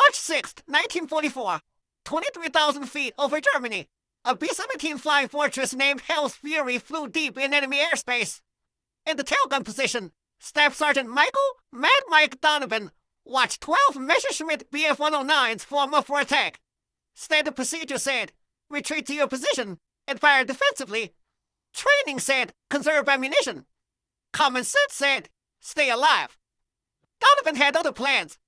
March 6th, 1944. 23,000 feet over Germany. A B-17 flying fortress named Hell's Fury flew deep in enemy airspace. In the tail gun position, Staff Sergeant Mad Mike Donovan watched 12 Messerschmitt Bf 109s form up for attack. Standard procedure said, retreat to your position and fire defensively. Training said, conserve ammunition. Common sense said, stay alive. Donovan had other plans.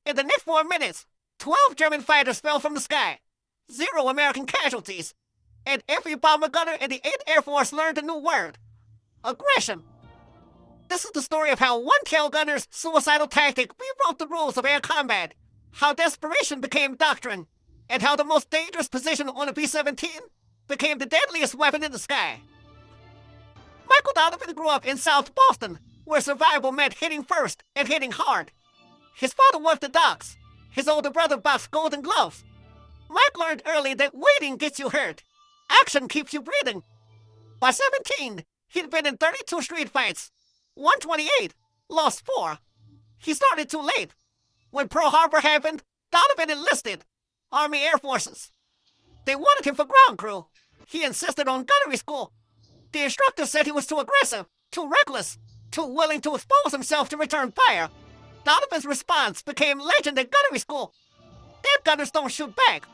In the next 4 minutes, 12 German fighters fell from the sky. 0 American casualties. And every bomber gunner in the 8th Air Force learned a new word. Aggression. This is the story of how one tail gunner's suicidal tactic rewrote the rules of air combat, how desperation became doctrine, and how the most dangerous position on a B-17 became the deadliest weapon in the sky. Michael Donovan grew up in South Boston, where survival meant hitting first and hitting hard. His father worked the docks. His older brother boxed Golden Gloves. Mike learned early that waiting gets you hurt. Action keeps you breathing. By 17, he'd been in 32 street fights. 128, lost 4. He started too late. When Pearl Harbor happened, Donovan enlisted. Army Air Forces. They wanted him for ground crew. He insisted on gunnery school. The instructor said he was too aggressive, too reckless, too willing to expose himself to return fire. Donovan's response became legend at gunnery school. Dead gunners don't shoot back.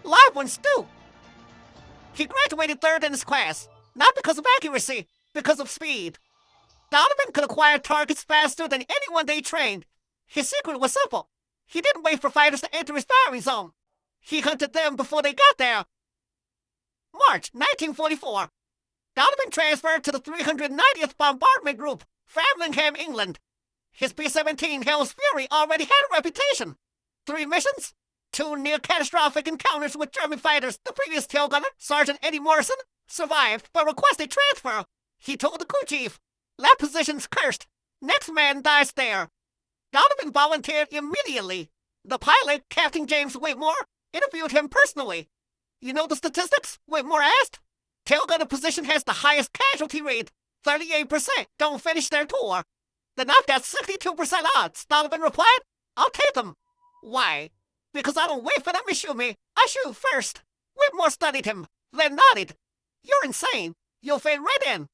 Live ones do. He graduated 3rd in his class, not because of accuracy, because of speed. Donovan could acquire targets faster than anyone they trained. His secret was simple. He didn't wait for fighters to enter his firing zone. He hunted them before they got there. March 1944. Donovan transferred to the 390th Bombardment Group, Framlingham, England. His B-17 Hell's Fury already had a reputation. 3 missions, 2 near-catastrophic encounters with German fighters. The previous tail gunner, Sergeant Eddie Morrison, survived but requested transfer. He told the crew chief, "That position's cursed. Next man dies there." Donovan volunteered immediately. The pilot, Captain James Whitmore, interviewed him personally. "You know the statistics?" Whitmore asked. "Tail gunner position has the highest casualty rate. 38% don't finish their tour." "Then I've got 62% odds," Donovan replied. "I'll take them." "Why?" "Because I don't wait for them to shoot me. I shoot first." Whitmore studied him, then nodded. "You're insane. You'll fade right in."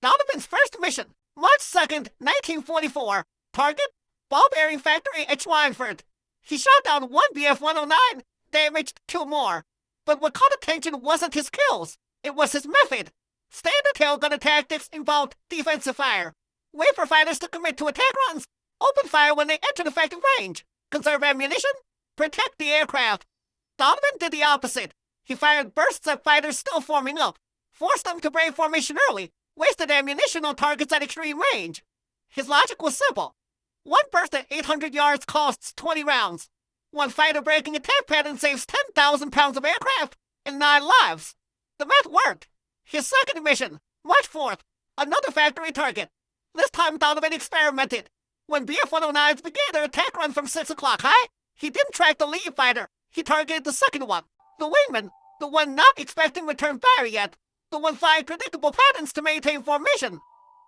Donovan's first mission, March 2nd, 1944. Target, ball bearing factory at Schweinfurt. He shot down 1 Bf-109, damaged 2 more. But what caught attention wasn't his kills. It was his method. Standard tail gunner tactics involved defensive fire. Wait for fighters to commit to attack runs. Open fire when they enter effective range. Conserve ammunition. Protect the aircraft. Donovan did the opposite. He fired bursts at fighters still forming up. Forced them to break formation early. Wasted ammunition on targets at extreme range. His logic was simple. 1 burst at 800 yards costs 20 rounds. 1 fighter breaking attack pattern saves 10,000 pounds of aircraft and 9 lives. The math worked. His second mission, March 4th, another factory target. This time Donovan experimented. When Bf-109s began their attack run from 6 o'clock high, he didn't track the lead fighter. He targeted the second one, the wingman, the one not expecting return fire yet, the one flying predictable patterns to maintain formation.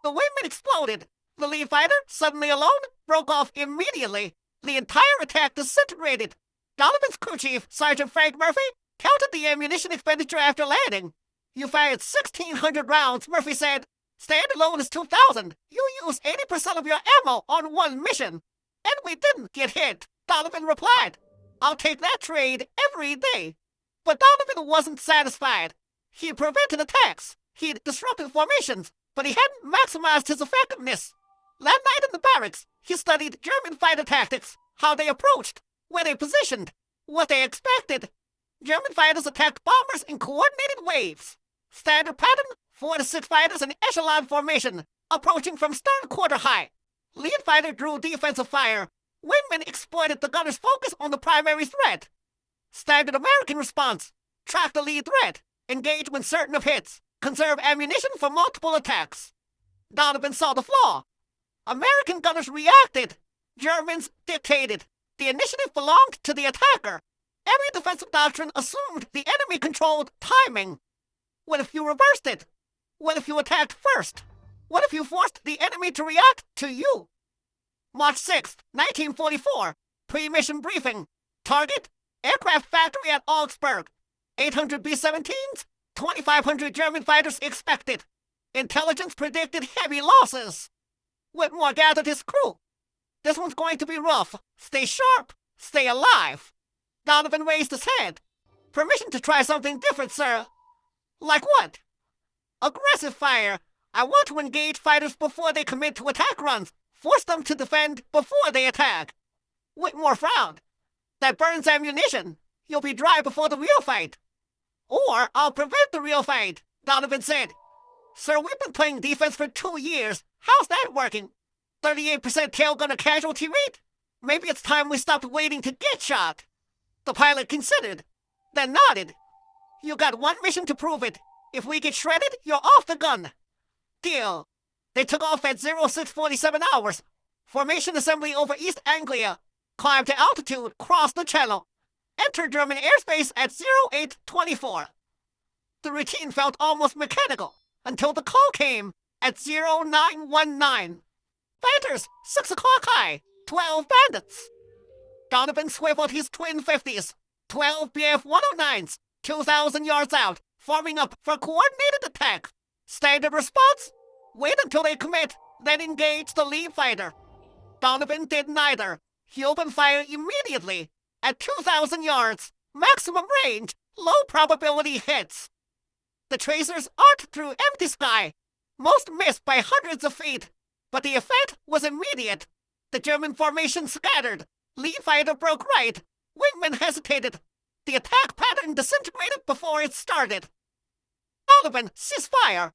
The wingman exploded. The lead fighter, suddenly alone, broke off immediately. The entire attack disintegrated. Donovan's crew chief, Sergeant Frank Murphy, counted the ammunition expenditure after landing. "You fired 1,600 rounds," Murphy said. "Standalone is 2,000. You used 80% of your ammo on 1 mission." "And we didn't get hit," Donovan replied. "I'll take that trade every day." But Donovan wasn't satisfied. He had prevented attacks. He had disrupted formations, but he hadn't maximized his effectiveness. That night in the barracks, he studied German fighter tactics, how they approached, where they positioned, what they expected. German fighters attacked bombers in coordinated waves. Standard pattern, 4 to 6 fighters in echelon formation, approaching from stern quarter high. Lead fighter drew defensive fire. Wingmen exploited the gunner's focus on the primary threat. Standard American response, track the lead threat, engage when certain of hits, conserve ammunition for multiple attacks. Donovan saw the flaw. American gunners reacted. Germans dictated. The initiative belonged to the attacker. Every defensive doctrine assumed the enemy controlled timing. What if you reversed it? What if you attacked first? What if you forced the enemy to react to you? March 6th, 1944. Pre-mission briefing. Target, aircraft factory at Augsburg. 800 B-17s, 2,500 German fighters expected. Intelligence predicted heavy losses. Whitmore gathered his crew. This one's going to be rough. Stay sharp. Stay alive. Donovan raised his head. Permission to try something different, sir. Like what? Aggressive fire. I want to engage fighters before they commit to attack runs. Force them to defend before they attack. Whitmore frowned. That burns ammunition. You'll be dry before the real fight. Or I'll prevent the real fight, Donovan said. Sir, we've been playing defense for 2 years. How's that working? 38% tail gunner casualty rate? Maybe it's time we stopped waiting to get shot. The pilot considered, then nodded. You got one mission to prove it. If we get shredded, you're off the gun. Deal. They took off at 0647 hours. Formation assembly over East Anglia. Climbed to altitude, crossed the channel. Entered German airspace at 0824. The routine felt almost mechanical until the call came at 0919. Fighters, 6 o'clock high, 12 bandits. Donovan swiveled his twin 50s, 12 Bf-109s, 2,000 yards out, forming up for coordinated attack. Standard response? Wait until they commit, then engage the lead fighter. Donovan did neither. He opened fire immediately. At 2,000 yards, maximum range, low probability hits. The tracers arced through empty sky. Most missed by hundreds of feet, but the effect was immediate. The German formation scattered. Lead fighter broke right. Wingman hesitated. The attack pattern disintegrated before it started. Donovan, cease fire.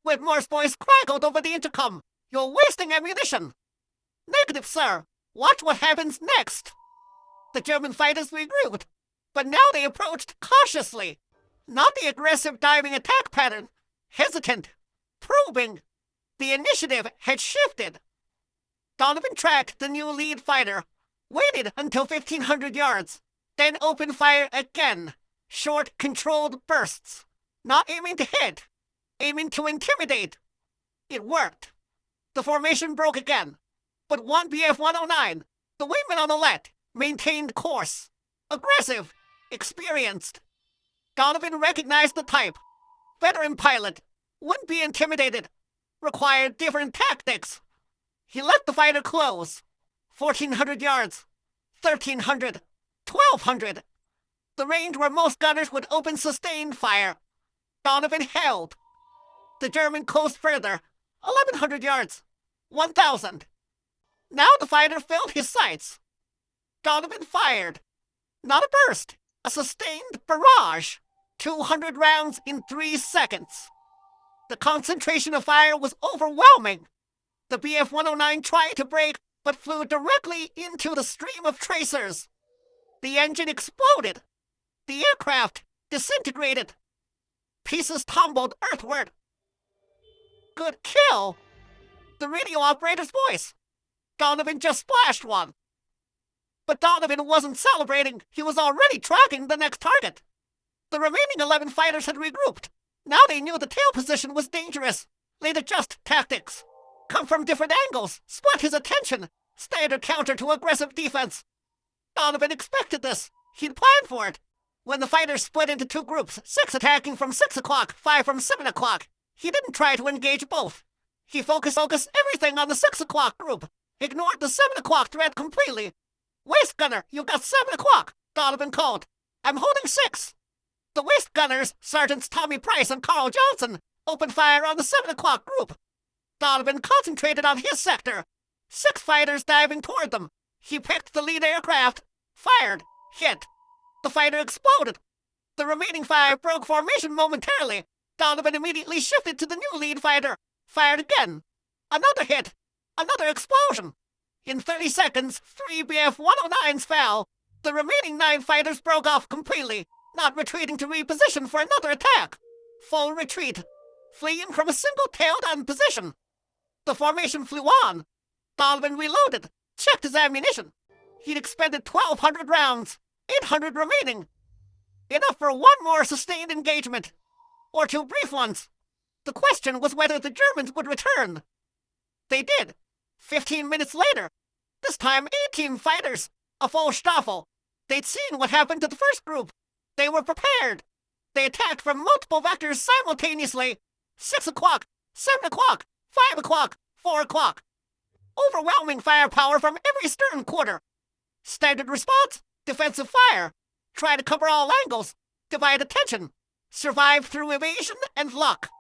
Whitmore's voice crackled over the intercom. You're wasting ammunition. Negative, sir. Watch what happens next. The German fighters regrouped, but now they approached cautiously. Not the aggressive diving attack pattern. Hesitant. Probing. The initiative had shifted. Donovan tracked the new lead fighter, waited until 1,500 yards, then opened fire again. Short, controlled bursts. Not aiming to hit, aiming to intimidate. It worked. The formation broke again, but one Bf-109, the wingman on the left, maintained course. Aggressive, experienced. Donovan recognized the type. Veteran pilot, wouldn't be intimidated. Required different tactics. He let the fighter close. 1,400 yards, 1,300, 1,200. The range where most gunners would open sustained fire. Donovan held. The German closed further. 1,100 yards, 1,000. Now the fighter filled his sights. Donovan fired. Not a burst, a sustained barrage. 200 rounds in 3 seconds. The concentration of fire was overwhelming. The Bf-109 tried to brake, but flew directly into the stream of tracers. The engine exploded. The aircraft disintegrated. Pieces tumbled earthward. Good kill. The radio operator's voice. Donovan just splashed one. But Donovan wasn't celebrating. He was already tracking the next target. The remaining 11 fighters had regrouped. Now they knew the tail position was dangerous. They'd adjust tactics. Come from different angles. Split his attention. Standard counter to aggressive defense. Donovan expected this. He'd planned for it. When the fighters split into 2 groups, 6 attacking from 6 o'clock, 5 from 7 o'clock, he didn't try to engage both. He focused everything on the 6 o'clock group. Ignored the 7 o'clock threat completely. Waist gunner, you've got 7 o'clock, Donovan called. I'm holding 6. The waist gunners, Sergeants Tommy Price and Carl Johnson, opened fire on the 7 o'clock group. Donovan concentrated on his sector. 6 fighters diving toward them. He picked the lead aircraft, fired, hit. The fighter exploded. The remaining 5 broke formation momentarily. Donovan immediately shifted to the new lead fighter, fired again. Another hit, another explosion. In 30 seconds, 3 Bf-109s fell. The remaining 9 fighters broke off completely, not retreating to reposition for another attack. Full retreat, fleeing from a single tailed-on position. The formation flew on. Donovan reloaded, checked his ammunition. He'd expended 1,200 rounds, 800 remaining. Enough for 1 more sustained engagement, or 2 brief ones. The question was whether the Germans would return. They did. 15 minutes later. This time 18 fighters, a full staffel. They'd seen what happened to the first group. They were prepared. They attacked from multiple vectors simultaneously. 6 o'clock, 7 o'clock, 5 o'clock, 4 o'clock. Overwhelming firepower from every stern quarter. Standard response, defensive fire. Try to cover all angles. Divide attention. Survive through evasion and luck.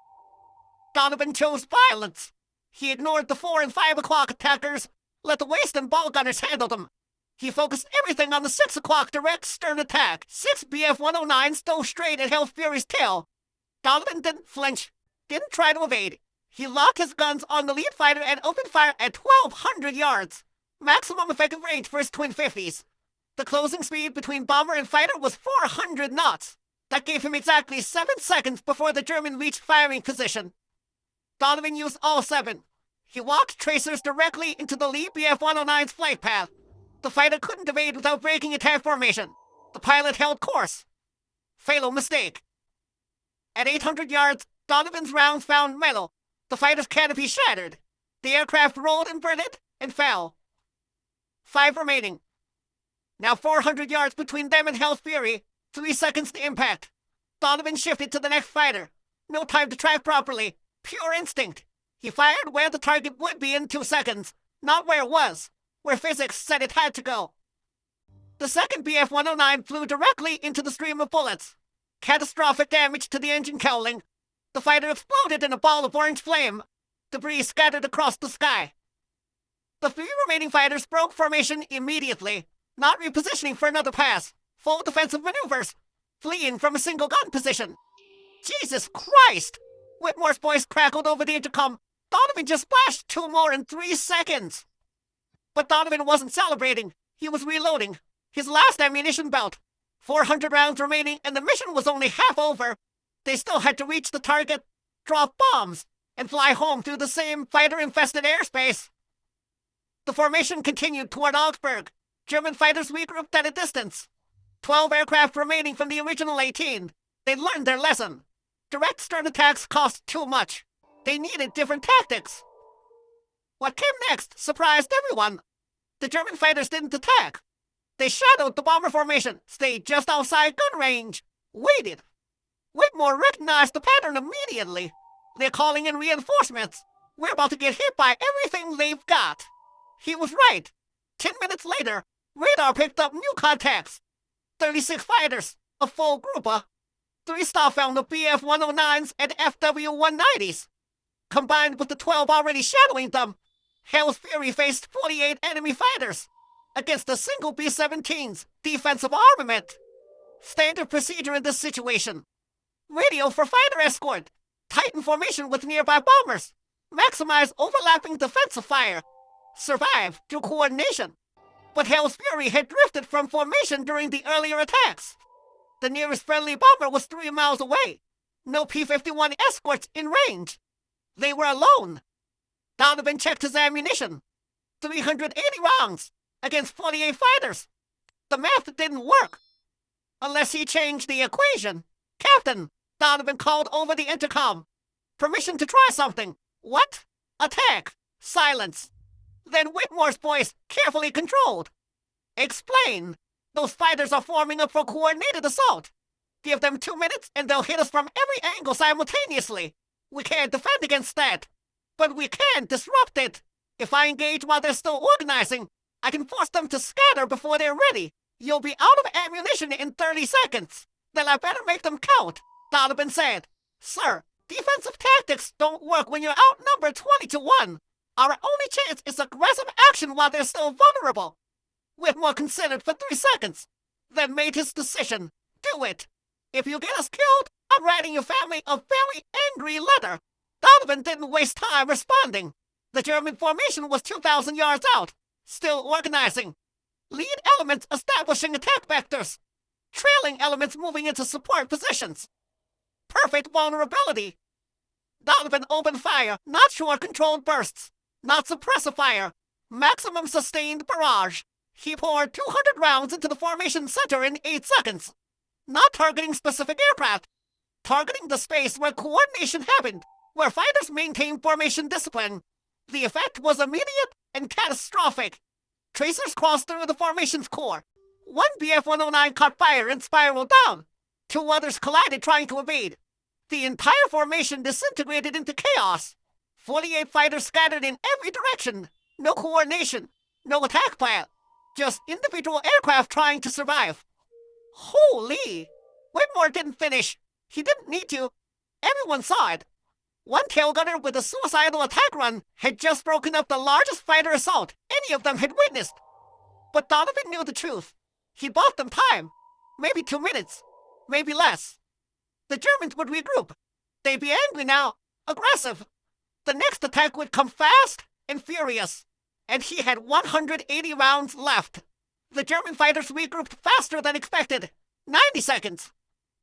Donovan chose violence. He ignored the 4 and 5 o'clock attackers, let the waist and ball gunners handle them. He focused everything on the 6 o'clock direct stern attack. 6 Bf-109s dove straight at Hell's Fury's tail. Donovan didn't flinch, didn't try to evade. He locked his guns on the lead fighter and opened fire at 1,200 yards. Maximum effective range for his twin 50s. The closing speed between bomber and fighter was 400 knots. That gave him exactly 7 seconds before the German reached firing position. Donovan used all 7. He walked tracers directly into the lead Bf-109's flight path. The fighter couldn't evade without breaking attack formation. The pilot held course. Fatal mistake. At 800 yards, Donovan's rounds found metal. The fighter's canopy shattered. The aircraft rolled inverted and fell. 5 remaining. Now 400 yards between them and Hell's Fury. 3 seconds to impact. Donovan shifted to the next fighter. No time to track properly. Pure instinct. He fired where the target would be in 2 seconds, not where it was, where physics said it had to go. The second Bf-109 flew directly into the stream of bullets. Catastrophic damage to the engine cowling. The fighter exploded in a ball of orange flame. Debris scattered across the sky. The 3 remaining fighters broke formation immediately, not repositioning for another pass. Full defensive maneuvers, fleeing from a single gun position. Jesus Christ! Whitmore's voice crackled over the intercom. Donovan just splashed 2 more in 3 seconds. But Donovan wasn't celebrating. He was reloading. His last ammunition belt. 400 rounds remaining, and the mission was only half over. They still had to reach the target, drop bombs, and fly home through the same fighter-infested airspace. The formation continued toward Augsburg. German fighters regrouped at a distance. 12 aircraft remaining from the original 18. They learned their lesson. Direct stern attacks cost too much. They needed different tactics. What came next surprised everyone. The German fighters didn't attack. They shadowed the bomber formation, stayed just outside gun range, waited. Whitmore recognized the pattern immediately. They're calling in reinforcements. We're about to get hit by everything they've got. He was right. 10 minutes later, radar picked up new contacts. 36 fighters, a full grouper. 3 Staff found the Bf-109s and FW-190s. Combined with the 12 already shadowing them, Hell's Fury faced 48 enemy fighters against a single B-17's defensive armament. Standard procedure in this situation. Radio for fighter escort. Tighten formation with nearby bombers. Maximize overlapping defensive fire. Survive through coordination. But Hell's Fury had drifted from formation during the earlier attacks. The nearest friendly bomber was 3 miles away. No P-51 escorts in range. They were alone. Donovan checked his ammunition. 380 rounds against 48 fighters. The math didn't work. Unless he changed the equation. Captain, Donovan called over the intercom. Permission to try something. What? Attack. Silence. Then Whitmore's voice, carefully controlled. Explain. Those fighters are forming up for coordinated assault. Give them 2 minutes and they'll hit us from every angle simultaneously. We can't defend against that. But we can disrupt it. If I engage while they're still organizing, I can force them to scatter before they're ready. You'll be out of ammunition in 30 seconds. Then I better make them count, Donovan said. Sir, defensive tactics don't work when you're outnumbered 20 to 1. Our only chance is aggressive action while they're still vulnerable. Whitmore considered for 3 seconds, then made his decision. Do it. If you get us killed, I'm writing your family a very angry letter. Donovan didn't waste time responding. The German formation was 2,000 yards out, still organizing. Lead elements establishing attack vectors. Trailing elements moving into support positions. Perfect vulnerability. Donovan opened fire, not short controlled bursts, not suppressive fire, maximum sustained barrage. He poured 200 rounds into the formation center in 8 seconds. Not targeting specific aircraft, targeting the space where coordination happened, where fighters maintained formation discipline. The effect was immediate and catastrophic. Tracers crossed through the formation's core. One Bf-109 caught fire and spiraled down. Two others collided trying to evade. The entire formation disintegrated into chaos. 48 fighters scattered in every direction. No coordination, no attack plan. Just individual aircraft trying to survive. Holy! Whitmore didn't finish. He didn't need to. Everyone saw it. One tail gunner with a suicidal attack run had just broken up the largest fighter assault any of them had witnessed. But Donovan knew the truth. He bought them time. Maybe 2 minutes. Maybe less. The Germans would regroup. They'd be angry now. Aggressive. The next attack would come fast and furious. And he had 180 rounds left. The German fighters regrouped faster than expected. 90 seconds.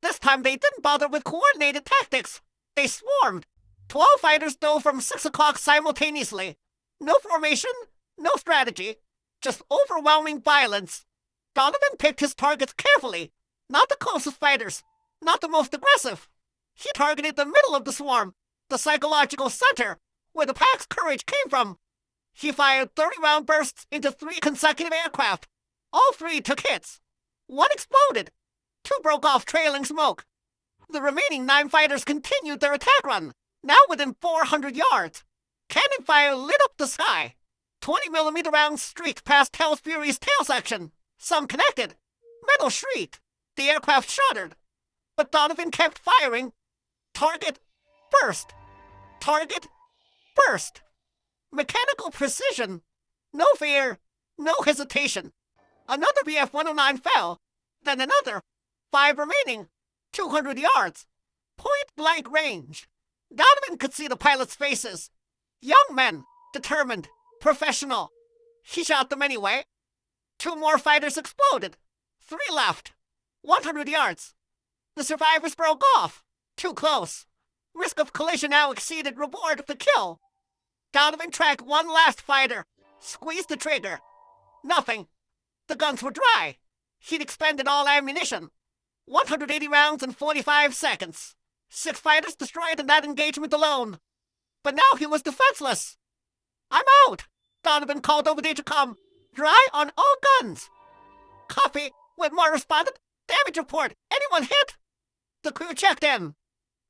This time they didn't bother with coordinated tactics. They swarmed. 12 fighters dove from 6 o'clock simultaneously. No formation, no strategy. Just overwhelming violence. Donovan picked his targets carefully. Not the closest fighters. Not the most aggressive. He targeted the middle of the swarm. The psychological center, where the pack's courage came from. He fired 30-round bursts into 3 consecutive aircraft. All 3 took hits. 1 exploded. 2 broke off trailing smoke. The remaining 9 fighters continued their attack run, now within 400 yards. Cannon fire lit up the sky. 20mm rounds streaked past Hell's Fury's tail section. Some connected. Metal shrieked. The aircraft shuddered. But Donovan kept firing. Target, burst. Target, burst. Mechanical precision. No fear, no hesitation. Another Bf-109 fell. Then another. 5 remaining. 200 yards. Point-blank range. Donovan could see the pilots' faces. Young men, determined, professional. He shot them anyway. 2 more fighters exploded. 3 left. 100 yards. The survivors broke off. Too close. Risk of collision now exceeded reward of the kill. Donovan tracked one last fighter. Squeezed the trigger. Nothing. The guns were dry. He'd expended all ammunition. 180 rounds in 45 seconds. 6 fighters destroyed in that engagement alone. But now he was defenseless. I'm out, Donovan called over the intercom. Dry on all guns. Copy. Whitmore responded. Damage report. Anyone hit? The crew checked in.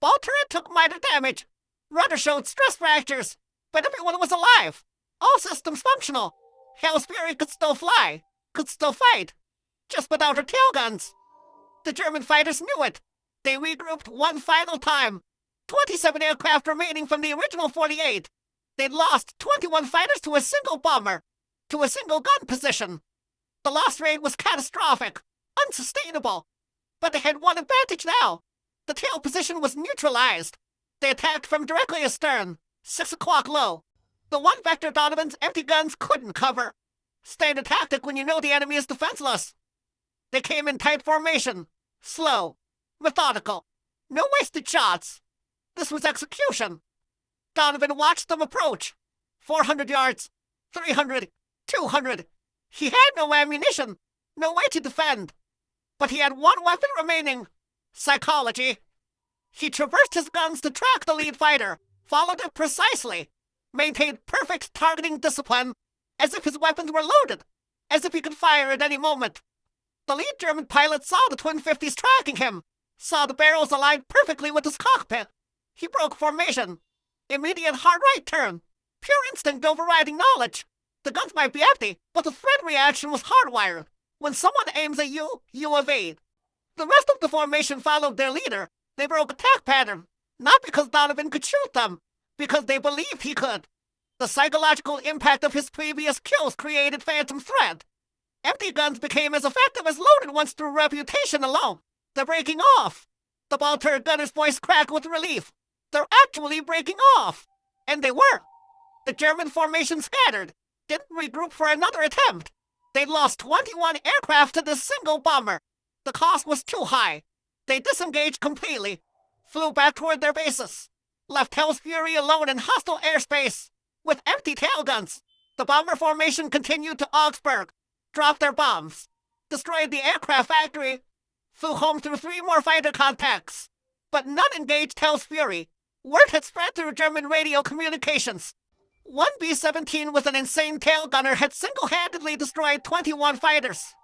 Ball turret took minor damage. Rudder showed stress fractures. But everyone was alive. All systems functional. Hell's Fury could still fly. Could still fight. Just without her tail guns. The German fighters knew it. They regrouped one final time. 27 aircraft remaining from the original 48. They'd lost 21 fighters to a single bomber. To a single gun position. The loss rate was catastrophic. Unsustainable. But they had one advantage now. The tail position was neutralized. They attacked from directly astern. 6 o'clock low. The one vector Donovan's empty guns couldn't cover. Standard tactic when you know the enemy is defenseless. They came in tight formation. Slow. Methodical. No wasted shots. This was execution. Donovan watched them approach. 400 yards. 300. 200. He had no ammunition. No way to defend. But he had one weapon remaining. Psychology. He traversed his guns to track the lead fighter. Followed it precisely. Maintained perfect targeting discipline. As if his weapons were loaded. As if he could fire at any moment. The lead German pilot saw the twin 50s tracking him. Saw the barrels aligned perfectly with his cockpit. He broke formation. Immediate hard right turn. Pure instinct overriding knowledge. The guns might be empty, but the threat reaction was hardwired. When someone aims at you, you evade. The rest of the formation followed their leader. They broke attack pattern. Not because Donovan could shoot them. Because they believed he could. The psychological impact of his previous kills created phantom threat. Empty guns became as effective as loaded ones through reputation alone. They're breaking off. The ball turret gunner's voice cracked with relief. They're actually breaking off. And they were. The German formation scattered. Didn't regroup for another attempt. They'd lost 21 aircraft to this single bomber. The cost was too high. They disengaged completely. Flew back toward their bases. Left Hell's Fury alone in hostile airspace. With empty tail guns. The bomber formation continued to Augsburg. Dropped their bombs. Destroyed the aircraft factory. Flew home through 3 more fighter contacts. But none engaged Hell's Fury. Word had spread through German radio communications. One B-17 with an insane tail gunner had single-handedly destroyed 21 fighters.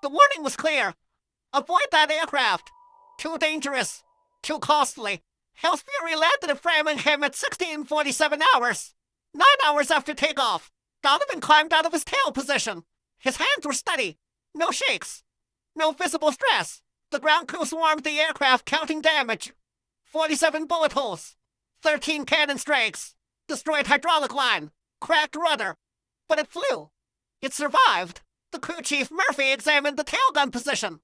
The warning was clear. Avoid that aircraft. Too dangerous. Too costly. Hell's Fury landed at Framingham at 16:47 hours. 9 hours after takeoff, Donovan climbed out of his tail position. His hands were steady. No shakes. No visible stress. The ground crew swarmed the aircraft, counting damage. 47 bullet holes. 13 cannon strikes. Destroyed hydraulic line. Cracked rudder. But it flew. It survived. The crew chief Murphy examined the tail gun position.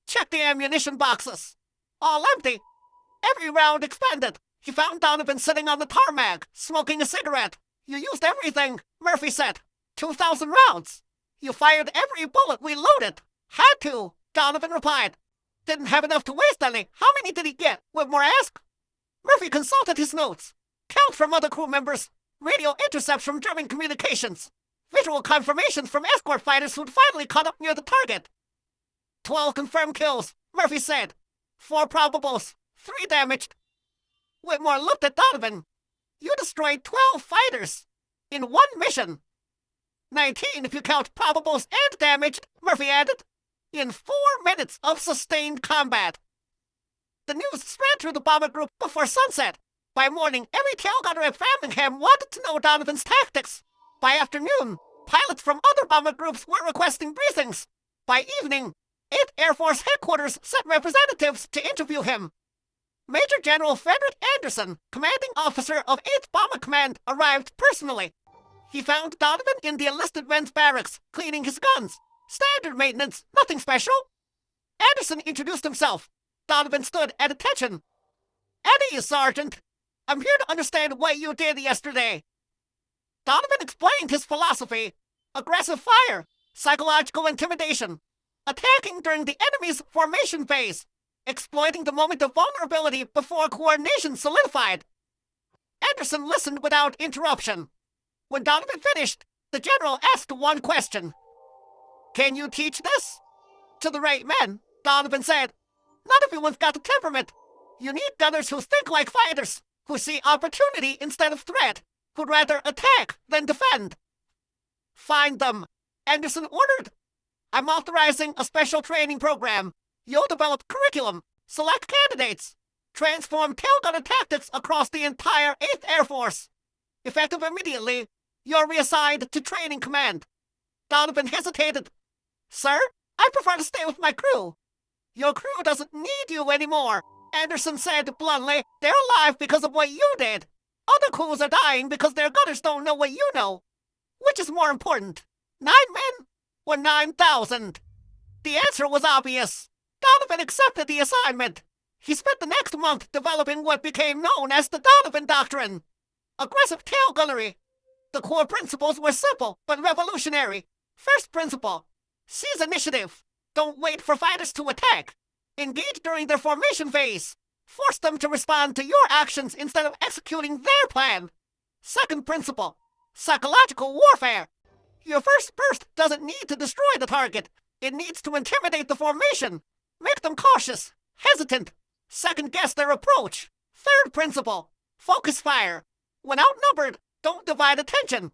Checked the ammunition boxes. All empty. Every round expended. He found Donovan sitting on the tarmac, smoking a cigarette. You used everything, Murphy said. 2,000 rounds. You fired every bullet we loaded. Had to, Donovan replied. Didn't have enough to waste any. How many did he get? Whitmore asked. Murphy consulted his notes. Count from other crew members. Radio intercepts from German communications. Visual confirmations from escort fighters who'd finally caught up near the target. 12 confirmed kills, Murphy said. 4 probables. 3 damaged. Whitmore looked at Donovan. You destroyed 12 fighters in one mission. 19 if you count probables and damaged, Murphy added, in 4 minutes of sustained combat. The news spread through the bomber group before sunset. By morning, every tail gunner at Framingham wanted to know Donovan's tactics. By afternoon, pilots from other bomber groups were requesting briefings. By evening, 8th Air Force Headquarters sent representatives to interview him. Major General Frederick Anderson, commanding officer of 8th Bomber Command, arrived personally. He found Donovan in the enlisted men's barracks, cleaning his guns. Standard maintenance, nothing special. Anderson introduced himself. Donovan stood at attention. Eddie, Sergeant. I'm here to understand what you did yesterday. Donovan explained his philosophy. Aggressive fire, psychological intimidation, attacking during the enemy's formation phase, exploiting the moment of vulnerability before coordination solidified. Anderson listened without interruption. When Donovan finished, the general asked one question. Can you teach this? To the right men, Donovan said. Not everyone's got the temperament. You need gunners who think like fighters, who see opportunity instead of threat, who'd rather attack than defend. Find them, Anderson ordered. I'm authorizing a special training program. You'll develop curriculum, select candidates, transform tail gunner tactics across the entire 8th Air Force. Effective immediately, you're reassigned to training command. Donovan hesitated. Sir, I prefer to stay with my crew. Your crew doesn't need you anymore, Anderson said bluntly. They're alive because of what you did. Other crews are dying because their gunners don't know what you know. Which is more important, 9 men or 9,000? The answer was obvious. Donovan accepted the assignment. He spent the next month developing what became known as the Donovan doctrine. Aggressive tail gunnery. The core principles were simple but revolutionary. First principle, seize initiative. Don't wait for fighters to attack. Engage during their formation phase. Force them to respond to your actions instead of executing their plan. Second principle, psychological warfare. Your first burst doesn't need to destroy the target. It needs to intimidate the formation. Make them cautious, hesitant, second-guess their approach. Third principle, focus fire. When outnumbered, don't divide attention.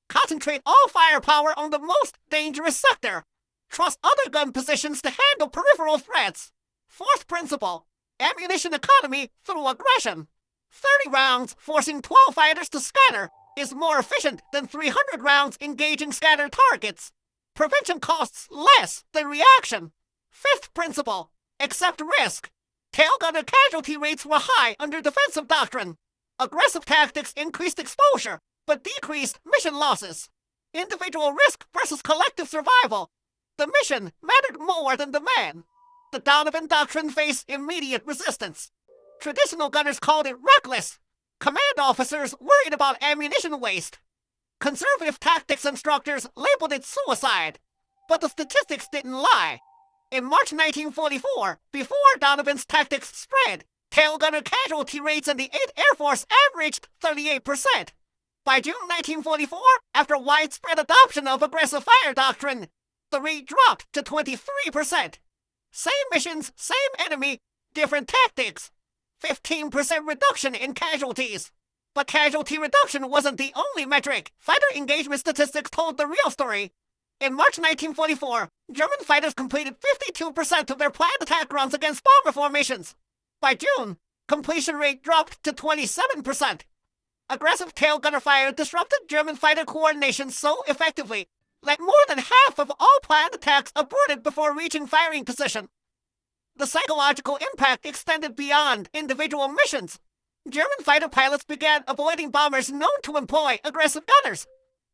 Concentrate all firepower on the most dangerous sector. Trust other gun positions to handle peripheral threats. Fourth principle, ammunition economy through aggression. 30 rounds forcing 12 fighters to scatter is more efficient than 300 rounds engaging scattered targets. Prevention costs less than reaction. Fifth principle, accept risk. Tail gunner casualty rates were high under defensive doctrine. Aggressive tactics increased exposure, but decreased mission losses. Individual risk versus collective survival. The mission mattered more than the man. The Donovan doctrine faced immediate resistance. Traditional gunners called it reckless. Command officers worried about ammunition waste. Conservative tactics instructors labeled it suicide. But the statistics didn't lie. In March 1944, before Donovan's tactics spread, tail gunner casualty rates in the 8th Air Force averaged 38%. By June 1944, after widespread adoption of aggressive fire doctrine, the rate dropped to 23%. Same missions, same enemy, different tactics. 15% reduction in casualties. But casualty reduction wasn't the only metric. Fighter engagement statistics told the real story. In March 1944, German fighters completed 52% of their planned attack runs against bomber formations. By June, completion rate dropped to 27%. Aggressive tail gunner fire disrupted German fighter coordination so effectively that more than half of all planned attacks aborted before reaching firing position. The psychological impact extended beyond individual missions. German fighter pilots began avoiding bombers known to employ aggressive gunners.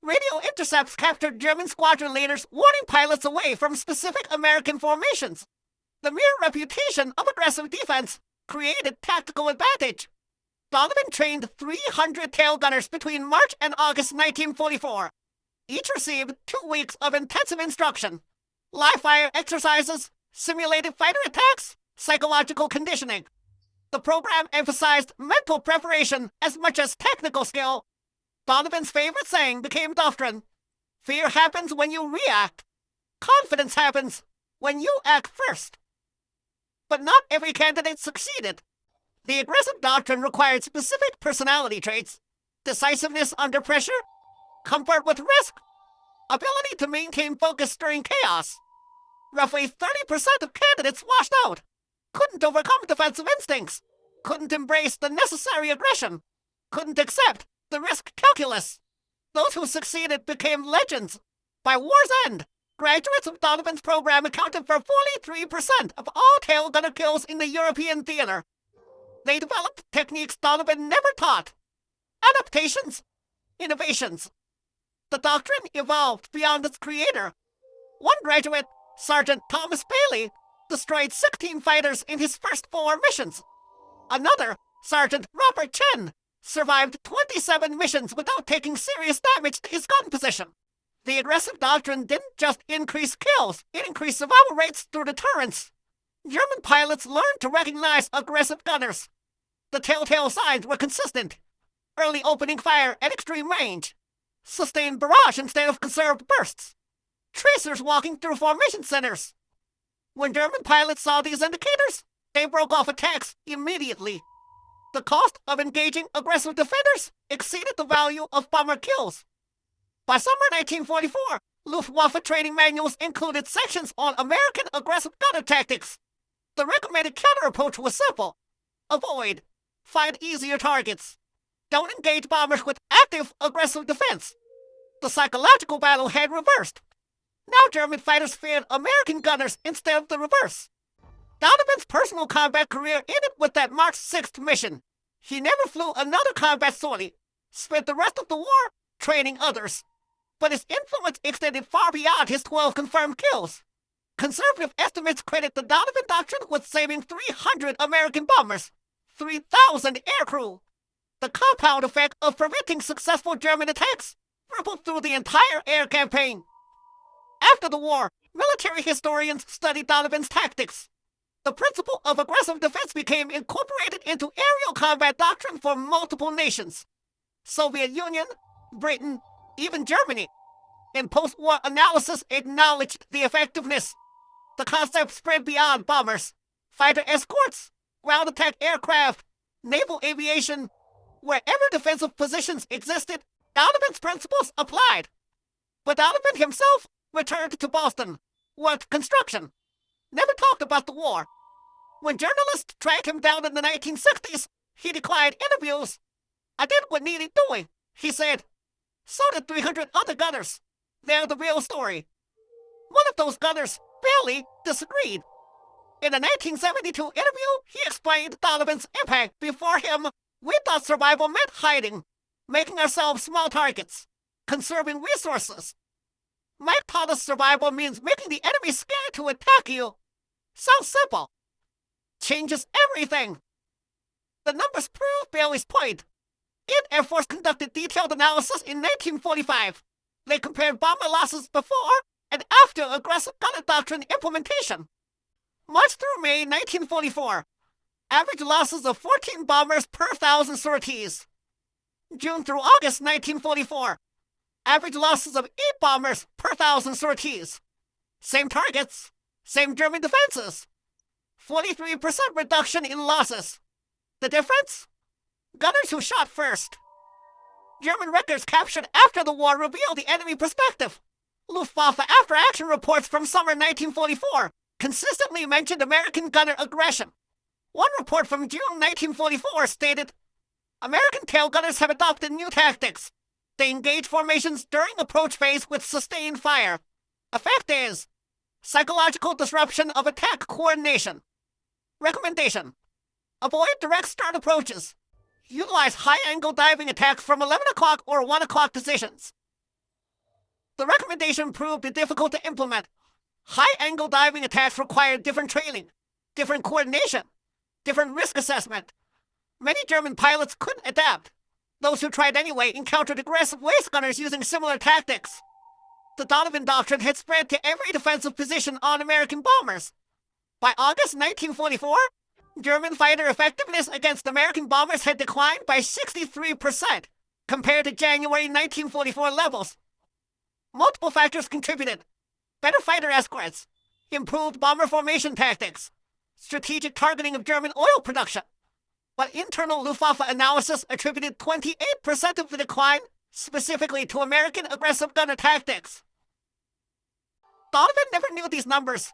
Radio intercepts captured German squadron leaders, warning pilots away from specific American formations. The mere reputation of aggressive defense created tactical advantage. Donovan trained 300 tail gunners between March and August 1944. Each received 2 weeks of intensive instruction, live fire exercises, simulated fighter attacks, psychological conditioning. The program emphasized mental preparation as much as technical skill. Donovan's favorite saying became doctrine. Fear happens when you react. Confidence happens when you act first. But not every candidate succeeded. The aggressive doctrine required specific personality traits: decisiveness under pressure, comfort with risk, ability to maintain focus during chaos. Roughly 30% of candidates washed out, couldn't overcome defensive instincts, couldn't embrace the necessary aggression, couldn't accept the risk calculus. Those who succeeded became legends. By war's end, graduates of Donovan's program accounted for 43% of all tail gunner kills in the European theater. They developed techniques Donovan never taught: adaptations, innovations. The doctrine evolved beyond its creator. One graduate, Sergeant Thomas Bailey, destroyed 16 fighters in his first 4 missions. Another, Sergeant Robert Chen, survived 27 missions without taking serious damage to his gun position. The aggressive doctrine didn't just increase kills, it increased survival rates through deterrence. German pilots learned to recognize aggressive gunners. The telltale signs were consistent: early opening fire at extreme range, sustained barrage instead of conserved bursts, tracers walking through formation centers. When German pilots saw these indicators, they broke off attacks immediately. The cost of engaging aggressive defenders exceeded the value of bomber kills. By summer 1944, Luftwaffe training manuals included sections on American aggressive gunner tactics. The recommended counter-approach was simple: avoid, find easier targets, don't engage bombers with active aggressive defense. The psychological battle had reversed. Now German fighters feared American gunners instead of the reverse. Donovan's personal combat career ended with that March 6th mission. He never flew another combat sortie, spent the rest of the war training others. But his influence extended far beyond his 12 confirmed kills. Conservative estimates credit the Donovan doctrine with saving 300 American bombers, 3,000 aircrew. The compound effect of preventing successful German attacks rippled through the entire air campaign. After the war, military historians studied Donovan's tactics. The principle of aggressive defense became incorporated into aerial combat doctrine for multiple nations: Soviet Union, Britain, even Germany. In post-war analysis acknowledged the effectiveness. The concept spread beyond bombers, fighter escorts, ground attack aircraft, naval aviation. Wherever defensive positions existed, Donovan's principles applied. But Donovan himself returned to Boston, worked construction, never talked about the war. When journalists tracked him down in the 1960s, he declined interviews. "I did what needed doing," he said. So did 300 other gunners. They're the real story. One of those gunners, Bailey, disagreed. In a 1972 interview, he explained Donovan's impact. Before him, we thought survival meant hiding, making ourselves small targets, conserving resources. Mike taught us survival means making the enemy scared to attack you. Sounds simple. Changes everything. The numbers prove Bailey's point. Indian Air Force conducted detailed analysis in 1945. They compared bomber losses before and after aggressive gunner doctrine implementation. March through May 1944. Average losses of 14 bombers per 1,000 sorties. June through August 1944. Average losses of 8 bombers per 1,000 sorties. Same targets, same German defenses. 43% reduction in losses. The difference? Gunners who shot first. German records captured after the war reveal the enemy perspective. Luftwaffe after-action reports from summer 1944 consistently mentioned American gunner aggression. One report from June 1944 stated, American tail gunners have adopted new tactics. They engage formations during approach phase with sustained fire. Effect is psychological disruption of attack coordination. Recommendation: avoid direct start approaches. Utilize high-angle diving attacks from 11 o'clock or 1 o'clock positions. The recommendation proved difficult to implement. High-angle diving attacks required different training, different coordination, different risk assessment. Many German pilots couldn't adapt. Those who tried anyway encountered aggressive waist gunners using similar tactics. The Donovan doctrine had spread to every defensive position on American bombers. By August 1944, German fighter effectiveness against American bombers had declined by 63% compared to January 1944 levels. Multiple factors contributed: better fighter escorts, improved bomber formation tactics, strategic targeting of German oil production. But internal Luftwaffe analysis attributed 28% of the decline specifically to American aggressive gunner tactics. Donovan never knew these numbers,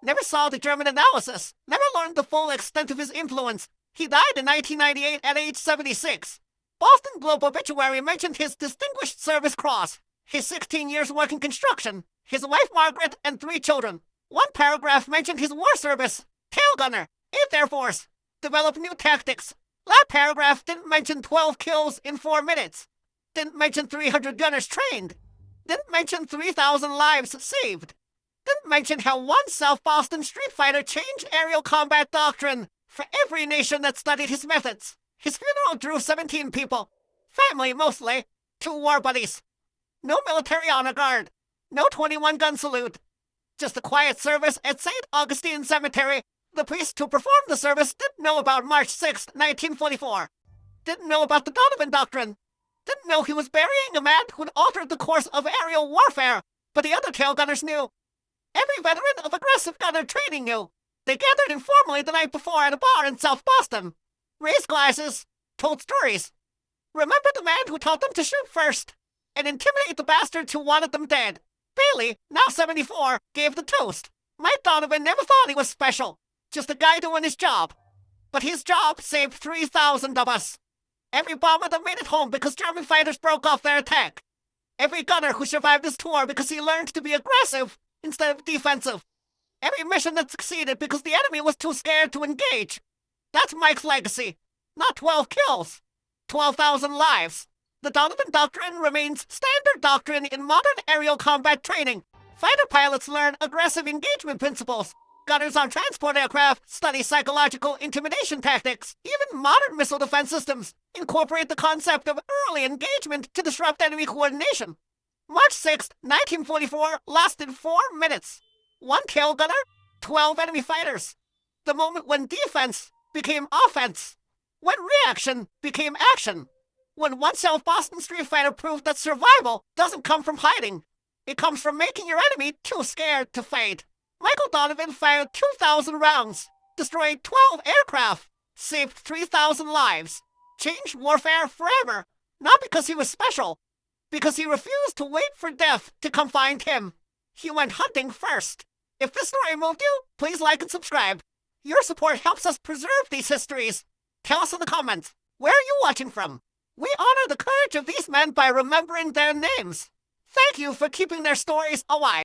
never saw the German analysis, never learned the full extent of his influence. He died in 1998 at age 76. Boston Globe obituary mentioned his Distinguished Service Cross, his 16 years work in construction, his wife Margaret, and 3 children. One paragraph mentioned his war service, tail gunner, 8th Air Force, developed new tactics. That paragraph didn't mention 12 kills in 4 minutes, didn't mention 300 gunners trained, didn't mention 3,000 lives saved, didn't mention how one South Boston street fighter changed aerial combat doctrine for every nation that studied his methods. His funeral drew 17 people, family mostly, 2 war buddies. No military honor guard, no 21-gun salute, just a quiet service at St. Augustine Cemetery. The priest who performed the service didn't know about March 6, 1944, didn't know about the Donovan doctrine, didn't know he was burying a man who'd altered the course of aerial warfare, but the other tail gunners knew. Every veteran of aggressive gunner training knew. They gathered informally the night before at a bar in South Boston, raised glasses, told stories. Remember the man who taught them to shoot first and intimidate the bastards who wanted them dead. Bailey, now 74, gave the toast. Mike Donovan never thought he was special, just a guy doing his job. But his job saved 3,000 of us. Every bomber that made it home because German fighters broke off their attack. Every gunner who survived his tour because he learned to be aggressive instead of defensive. Every mission that succeeded because the enemy was too scared to engage. That's Mike's legacy. Not 12 kills. 12,000 lives. The Donovan doctrine remains standard doctrine in modern aerial combat training. Fighter pilots learn aggressive engagement principles. Gunners on transport aircraft study psychological intimidation tactics. Even modern missile defense systems incorporate the concept of early engagement to disrupt enemy coordination. March 6, 1944 lasted 4 minutes. 1 tail gunner, 12 enemy fighters. The moment when defense became offense. When reaction became action. When one South Boston street fighter proved that survival doesn't come from hiding. It comes from making your enemy too scared to fight. Michael Donovan fired 2,000 rounds, destroyed 12 aircraft, saved 3,000 lives, changed warfare forever, not because he was special, because he refused to wait for death to come find him. He went hunting first. If this story moved you, please like and subscribe. Your support helps us preserve these histories. Tell us in the comments, where are you watching from? We honor the courage of these men by remembering their names. Thank you for keeping their stories alive.